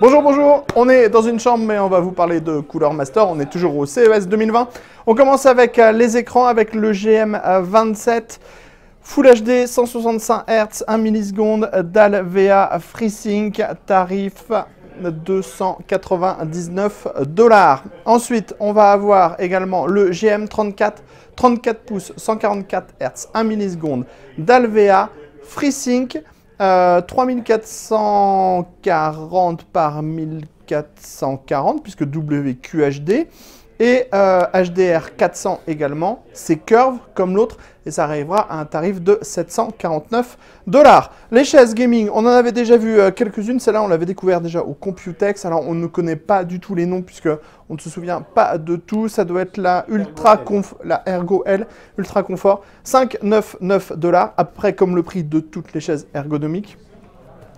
Bonjour, bonjour, on est dans une chambre mais on va vous parler de Cooler Master, on est toujours au CES 2020. On commence avec les écrans avec le GM27 Full HD 165 Hz 1 milliseconde DAL VA FreeSync, tarif $299. Ensuite, on va avoir également le GM34 34 pouces 144 Hz 1 milliseconde DAL VA FreeSync. 3440 par 1440 puisque WQHD et HDR 400 également. C'est curve comme l'autre et ça arrivera à un tarif de $749. Les chaises gaming, on en avait déjà vu quelques-unes. Celle-là, on l'avait découvert déjà au Computex. Alors, on ne connaît pas du tout les noms puisque on ne se souvient pas de tout. Ça doit être la la Ergo L Ultra Confort, $599, à peu près comme le prix de toutes les chaises ergonomiques.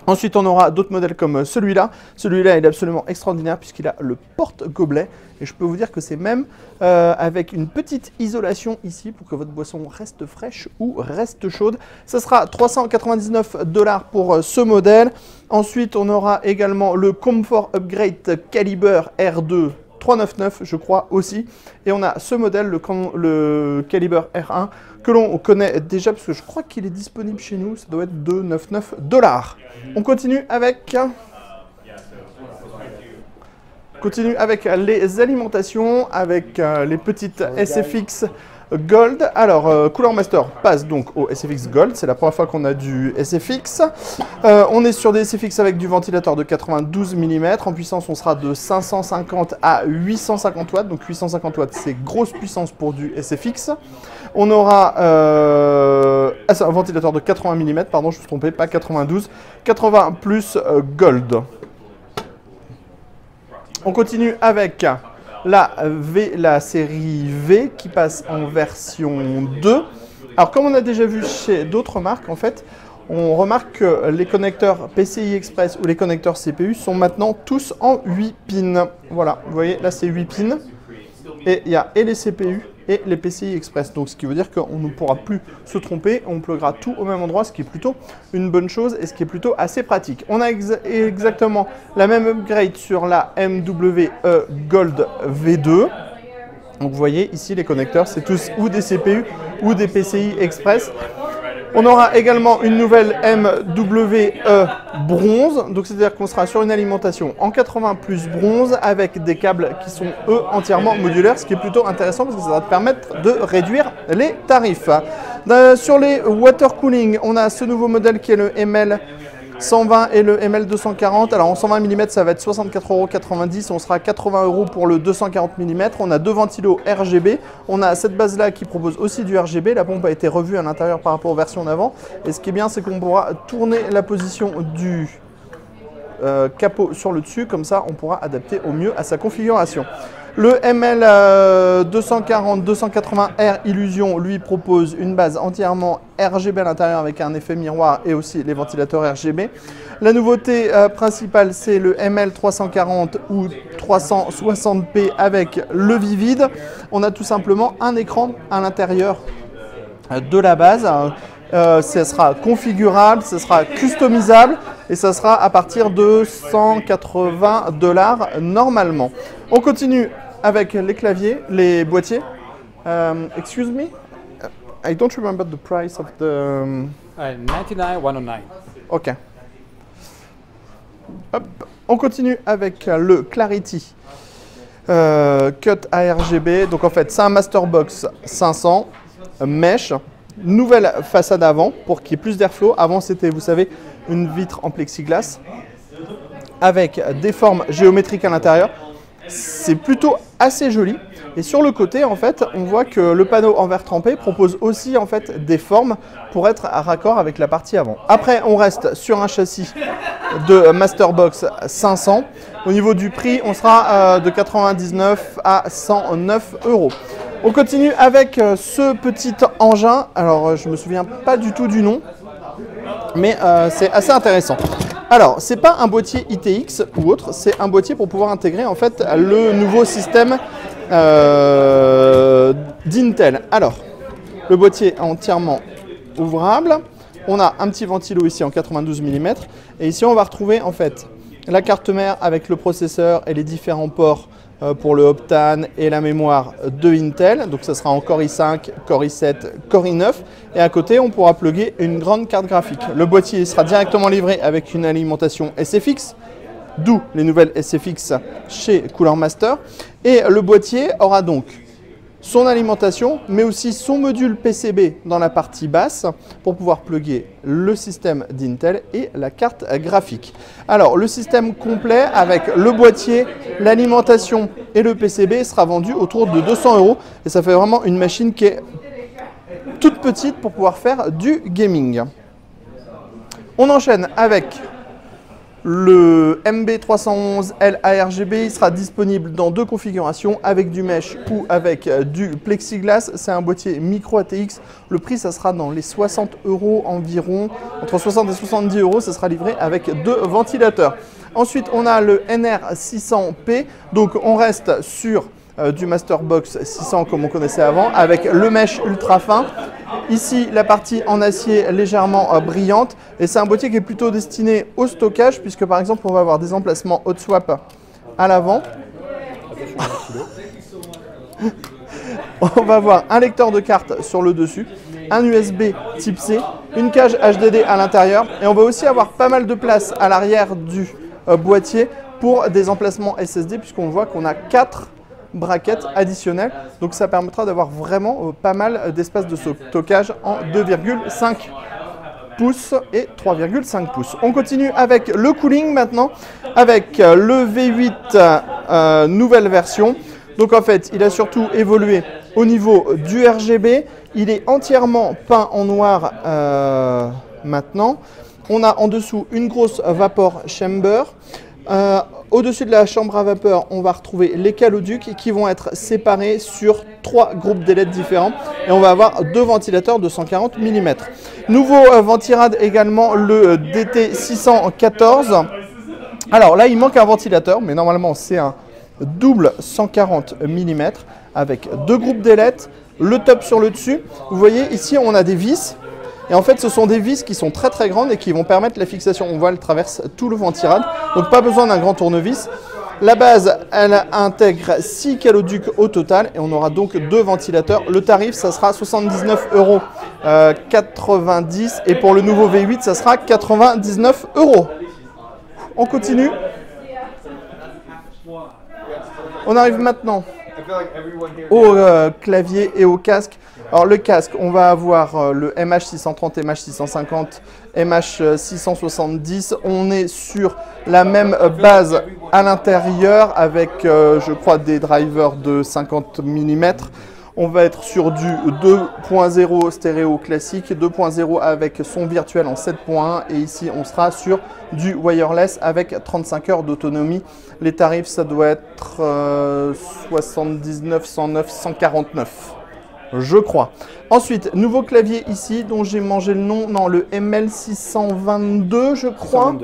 Ensuite, on aura d'autres modèles comme celui-là. Celui-là, il est absolument extraordinaire puisqu'il a le porte-gobelet. Et je peux vous dire que c'est même avec une petite isolation ici pour que votre boisson reste fraîche ou reste chaude. Ça sera $399 pour ce modèle. Ensuite, on aura également le Comfort Upgrade Caliber R2. $399 je crois aussi. Et on a ce modèle, le Caliber R1, que l'on connaît déjà parce que je crois qu'il est disponible chez nous. Ça doit être $299. On continue avec les alimentations, avec les petites SFX Gold. Alors, Cooler Master passe donc au SFX Gold. C'est la première fois qu'on a du SFX. On est sur des SFX avec du ventilateur de 92 mm. En puissance, on sera de 550 à 850 watts. Donc 850 watts, c'est grosse puissance pour du SFX. On aura un ventilateur de 80 mm, pardon, je me suis trompé, pas 92. 80 plus Gold. On continue avec la série V qui passe en version 2. Alors comme on a déjà vu chez d'autres marques, en fait, on remarque que les connecteurs PCI Express ou les connecteurs CPU sont maintenant tous en 8 pins. Voilà, vous voyez, là c'est 8 pins. Et il y a et les CPU et les PCI Express. Donc ce qui veut dire qu'on ne pourra plus se tromper, on pluguera tout au même endroit, ce qui est plutôt une bonne chose et ce qui est plutôt assez pratique. On a exactement la même upgrade sur la MWE Gold V2. Donc vous voyez ici les connecteurs, c'est tous ou des CPU ou des PCI Express. On aura également une nouvelle MWE bronze, donc c'est-à-dire qu'on sera sur une alimentation en 80 plus bronze avec des câbles qui sont eux entièrement modulaires, ce qui est plutôt intéressant parce que ça va te permettre de réduire les tarifs. Sur les water cooling, on a ce nouveau modèle qui est le ML 120 et le ML 240. Alors en 120 mm, ça va être 64,90 €. On sera à 80 € pour le 240 mm. On a deux ventilos RGB. On a cette base-là qui propose aussi du RGB. La pompe a été revue à l'intérieur par rapport aux versions d'avant. Et ce qui est bien, c'est qu'on pourra tourner la position du capot sur le dessus. Comme ça, on pourra adapter au mieux à sa configuration. Le ML 240-280R Illusion lui propose une base entièrement RGB à l'intérieur avec un effet miroir et aussi les ventilateurs RGB. La nouveauté principale, c'est le ML 340 ou 360p avec le vivide. On a tout simplement un écran à l'intérieur de la base. Ça sera configurable, ça sera customisable et ça sera à partir de $180 normalement. On continue avec les claviers, les boîtiers. Excuse me, I don't remember the price of the... 99,109. Ok. Hop. On continue avec le Clarity Cut ARGB. Donc en fait, c'est un Masterbox 500 Mesh. Nouvelle façade avant pour qu'il y ait plus d'airflow. Avant, c'était, vous savez, une vitre en plexiglas avec des formes géométriques à l'intérieur. C'est plutôt assez joli. Et sur le côté, en fait, on voit que le panneau en verre trempé propose aussi en fait des formes pour être à raccord avec la partie avant. Après, on reste sur un châssis de Masterbox 500. Au niveau du prix, on sera de 99 à 109 €. On continue avec ce petit engin. Alors, je me souviens pas du tout du nom, mais c'est assez intéressant. Alors, c'est pas un boîtier ITX ou autre, c'est un boîtier pour pouvoir intégrer en fait le nouveau système d'Intel. Alors, le boîtier est entièrement ouvrable. On a un petit ventilo ici en 92 mm. Et ici, on va retrouver en fait la carte mère avec le processeur et les différents ports pour le Optane et la mémoire de Intel. Donc ça sera en Core i5, Core i7, Core i9. Et à côté, on pourra plugger une grande carte graphique. Le boîtier sera directement livré avec une alimentation SFX, d'où les nouvelles SFX chez Cooler Master. Et le boîtier aura donc son alimentation, mais aussi son module PCB dans la partie basse pour pouvoir plugger le système d'Intel et la carte graphique. Alors, le système complet avec le boîtier, l'alimentation et le PCB sera vendu autour de 200 € et ça fait vraiment une machine qui est toute petite pour pouvoir faire du gaming. On enchaîne avec le MB311L ARGB. Il sera disponible dans deux configurations, avec du mesh ou avec du plexiglas. C'est un boîtier micro ATX. Le prix, ça sera dans les 60 € environ. Entre 60 et 70 €, ça sera livré avec deux ventilateurs. Ensuite, on a le NR600P. Donc, on reste sur du Masterbox 600 comme on connaissait avant, avec le mesh ultra fin. Ici, la partie en acier légèrement brillante. Et c'est un boîtier qui est plutôt destiné au stockage, puisque par exemple, on va avoir des emplacements hot swap à l'avant. On va avoir un lecteur de cartes sur le dessus, un USB type C, une cage HDD à l'intérieur. Et on va aussi avoir pas mal de place à l'arrière du boîtier pour des emplacements SSD, puisqu'on voit qu'on a 4 braquettes additionnelles, donc ça permettra d'avoir vraiment pas mal d'espace de stockage en 2,5 pouces et 3,5 pouces. On continue avec le cooling maintenant, avec le V8 nouvelle version. Donc en fait, il a surtout évolué au niveau du RGB, il est entièrement peint en noir maintenant. On a en dessous une grosse vapor chamber. Au-dessus de la chambre à vapeur, on va retrouver les caloducs qui vont être séparés sur 3 groupes d'ailettes différents. Et on va avoir 2 ventilateurs de 140 mm. Nouveau ventirad également, le DT614. Alors là, il manque un ventilateur, mais normalement, c'est un double 140 mm avec 2 groupes d'ailettes, le top sur le dessus. Vous voyez, ici, on a des vis. Et en fait, ce sont des vis qui sont très très grandes et qui vont permettre la fixation. On voit, elle traverse tout le ventirad. Donc, pas besoin d'un grand tournevis. La base, elle intègre 6 caloducs au total. Et on aura donc 2 ventilateurs. Le tarif, ça sera 79,90 €. Et pour le nouveau V8, ça sera 99 €. On continue. On arrive maintenant au clavier et au casque. Alors le casque, on va avoir le MH630, MH650, MH670. On est sur la même base à l'intérieur avec, je crois, des drivers de 50 mm. On va être sur du 2.0 stéréo classique, 2.0 avec son virtuel en 7.1 et ici on sera sur du wireless avec 35 heures d'autonomie. Les tarifs, ça doit être 79, 109, 149. Je crois. Ensuite, nouveau clavier ici dont j'ai mangé le nom, non, le ML622 je crois.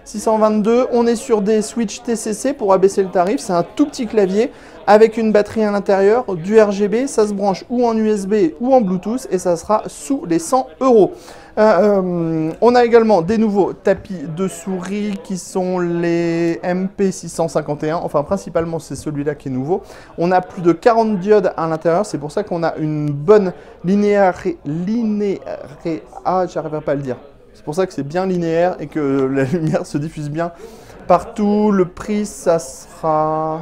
622. On est sur des switches TCC pour abaisser le tarif. C'est un tout petit clavier avec une batterie à l'intérieur, du RGB. Ça se branche ou en USB ou en Bluetooth et ça sera sous les 100 €. On a également des nouveaux tapis de souris qui sont les MP651. Enfin, principalement, c'est celui-là qui est nouveau. On a plus de 40 diodes à l'intérieur. C'est pour ça qu'on a une bonne ah, j'arriverai pas à le dire. C'est pour ça que c'est bien linéaire et que la lumière se diffuse bien partout. Le prix, ça sera...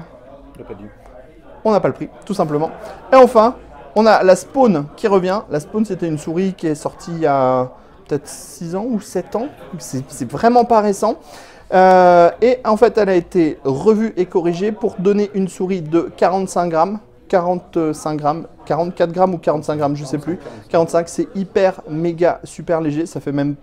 On n'a pas le prix, tout simplement. Et enfin, on a la Spawn qui revient. La Spawn, c'était une souris qui est sortie il y a peut-être 6 ans ou 7 ans. C'est vraiment pas récent. Et en fait, elle a été revue et corrigée pour donner une souris de 45 grammes. 45 grammes, 44 grammes ou 45 grammes, je sais plus. 45, c'est hyper, méga, super léger. Ça fait même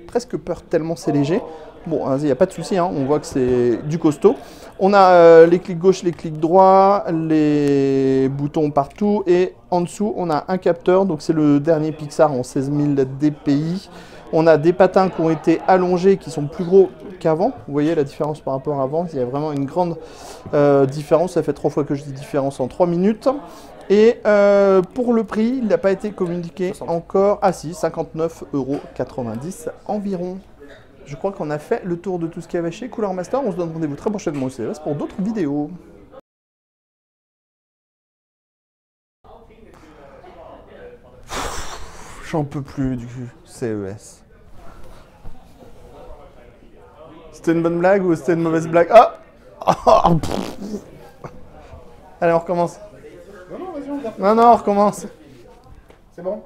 presque peur tellement c'est léger. Bon, il n'y a pas de souci, hein, on voit que c'est du costaud. On a les clics gauche, les clics droits, les boutons partout. Et en dessous, on a un capteur. Donc, c'est le dernier Pixar en 16000 dpi. On a des patins qui ont été allongés, qui sont plus gros qu'avant. Vous voyez la différence par rapport à avant. Il y a vraiment une grande différence. Ça fait 3 fois que je dis différence en 3 minutes. Et pour le prix, il n'a pas été communiqué encore. Ah si, 59,90 € environ. je crois qu'on a fait le tour de tout ce qu'il y avait chez Cooler Master. On se donne rendez-vous très prochainement au CES pour d'autres vidéos. J'en peux plus du CES. C'était une bonne blague ou c'était une mauvaise blague? Ah! Allez, on recommence. Non, non, vas-y, on regarde. Non, non, on recommence. C'est bon?